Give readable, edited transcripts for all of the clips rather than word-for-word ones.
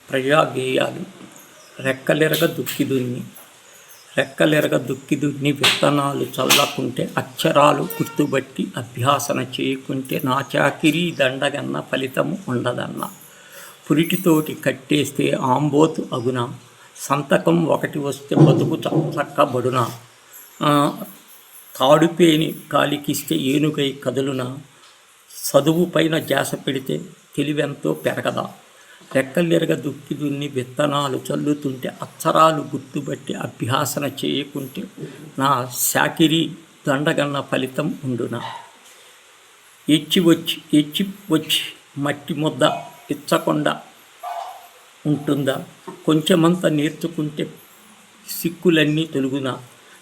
ప్రజాగేయాలు. రెక్కలెరగ దుక్కి దున్ని విత్తనాలు చల్లకుంటే అక్షరాలు గుర్తుబట్టి అభ్యాసన చేయకుంటే నా చాకిరీ దండగన్న ఫలితము ఉండదన్న. పురిటితోటి కట్టేస్తే ఆంబోతు అగునా, సంతకం ఒకటి వస్తే బతుకు చక్కబడునా, తాడుపేని కాలికిస్తే ఏనుగై కదులునా, చదువు పైన ధ్యాస పెడితే తెలివెంతో పెరగదా. రెక్కలెరగ దుక్కి దున్ని విత్తనాలు చల్లుతుంటే అక్షరాలు గుర్తుబట్టి అభ్యాసన చేయకుంటే నా శాకిరీ దండగన్న ఫలితం ఉండునా. ఎచ్చి వచ్చి మట్టి ముద్ద ఇచ్చకుండా ఉంటుందా, కొంచెమంత నేర్చుకుంటే సిక్కులన్నీ తొలుగునా.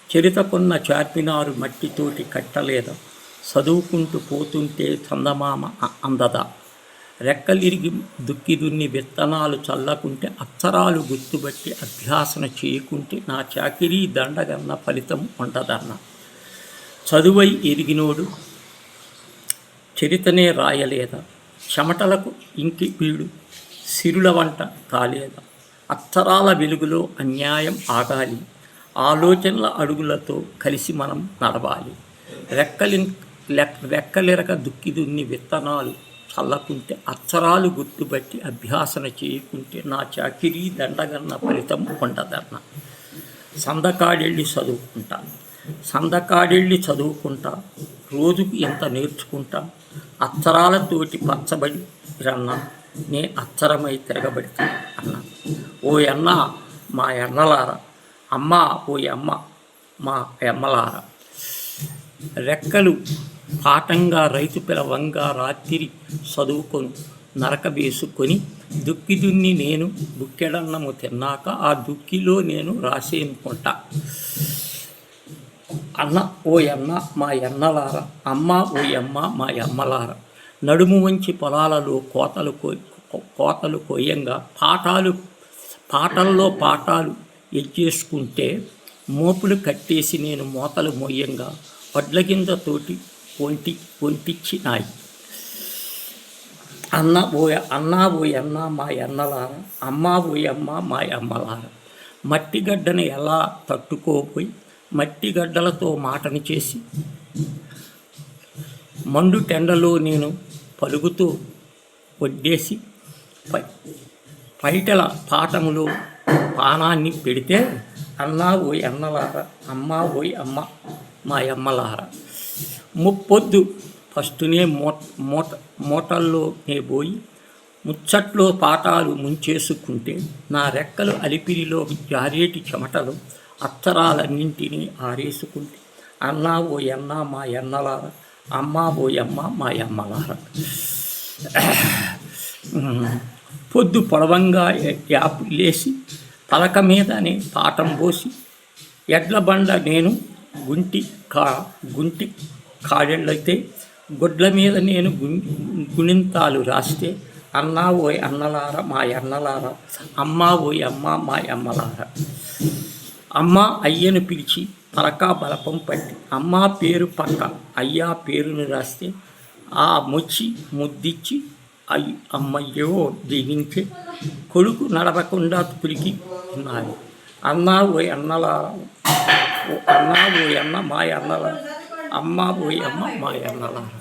చరితకున్న చార్మినారు మట్టితోటి కట్టలేదా, చదువుకుంటూ పోతుంటే చందమామ అందదా. రెక్కలిరిగి దుక్కి దున్ని విత్తనాలు చల్లకుంటే అక్షరాలు గుర్తుబట్టి అభ్యాసన చేయకుంటే నా చాకిరీ దండగన్న ఫలితం ఉండదన్న. చదువై ఎరిగినోడు చరితనే రాయలేదా, చెమటలకు ఇంకి వీడు సిరుల వంట కాలేదా. అక్షరాల వెలుగులో అన్యాయం ఆగాలి, ఆలోచనల అడుగులతో కలిసి మనం నడవాలి. రెక్కలెరక దుక్కి దున్ని విత్తనాలు చల్లకుంటే అక్షరాలు గుర్తుబట్టి అభ్యాసన చేయకుంటే నా చాకిరీ దండగన్న ఫలితం ఉండదన్న. సందకాడెళ్ళి చదువుకుంటా రోజుకు ఎంత నేర్చుకుంటా, అక్షరాలతోటి పచ్చబడి రన్నా నే అక్షరమై తిరగబడితే అన్న. ఓ అన్న మా ఎన్నలారా, అమ్మ ఓ అమ్మ మా ఎమ్మలారా. రెక్కలు పాఠంగా రైతు పిలవంగా రాత్రి చదువుకొని నరక వేసుకొని దుక్కి దున్ని నేను బుక్కెడన్నము తిన్నాక ఆ దుక్కిలో నేను రాసేనుకుంటా. అన్న ఓ అన్న మా ఎన్నలారా, అమ్మ ఓ అమ్మ మా అమ్మలారా. నడుము వంచి పొలాలలో కోతలు కొయ్యంగా పాటల్లో పాఠాలు ఎజ్జేసుకుంటే మోపులు కట్టేసి నేను మోతలు మొయ్యంగా వడ్ల కిందతోటి పొంటిచ్చినాయి. అన్న ఓ అన్న మా ఎన్నలారా, అమ్మ ఓ అమ్మ మా అమ్మలారా. మట్టిగడ్డను ఎలా తట్టుకోపోయి మట్టిగడ్డలతో మాటను చేసి మండు టెండలో నేను పలుగుతూ వడ్డేసి పైటల పాఠములో పానాన్ని పెడితే అన్న ఓ అన్నలారా, అమ్మ ఓ అమ్మ మా అమ్మలారా. ముప్పొద్దు ఫస్టునే మూటల్లోనే పోయి ముచ్చట్లో పాఠాలు ముంచేసుకుంటే నా రెక్కలు అలిపిరిలో జారేటి చెమటలు అక్షరాలన్నింటినీ ఆరేసుకుంటే అన్న ఓ అన్న మా ఎన్నలారా, అమ్మ ఓ అమ్మ మా అమ్మలారా. పొద్దు పొడవంగా యాపులేసి పలక మీదనే పాఠం పోసి ఎడ్ల బండ నేను గుంటి కాడెళ్ళైతే గొడ్ల మీద నేను గుణింతాలు రాస్తే అన్న ఓ అన్నలారా మా అన్నలారా, అమ్మ ఓ అమ్మ మా అమ్మలారా. అమ్మ అయ్యను పిలిచి పలకా బలపం పట్టి అమ్మ పేరు పక్క అయ్యా పేరును రాస్తే ఆ మొచ్చి ముద్దిచ్చి అమ్మయ్యో దీనించే కొడుకు నడవకుండా పిలికి ఉన్నాయి. అన్న ఓ అన్నలారా, అన్న ఓ అన్న మా అన్నలారా, అమ్మ ఓ అమ్మ మా అన్నలారా.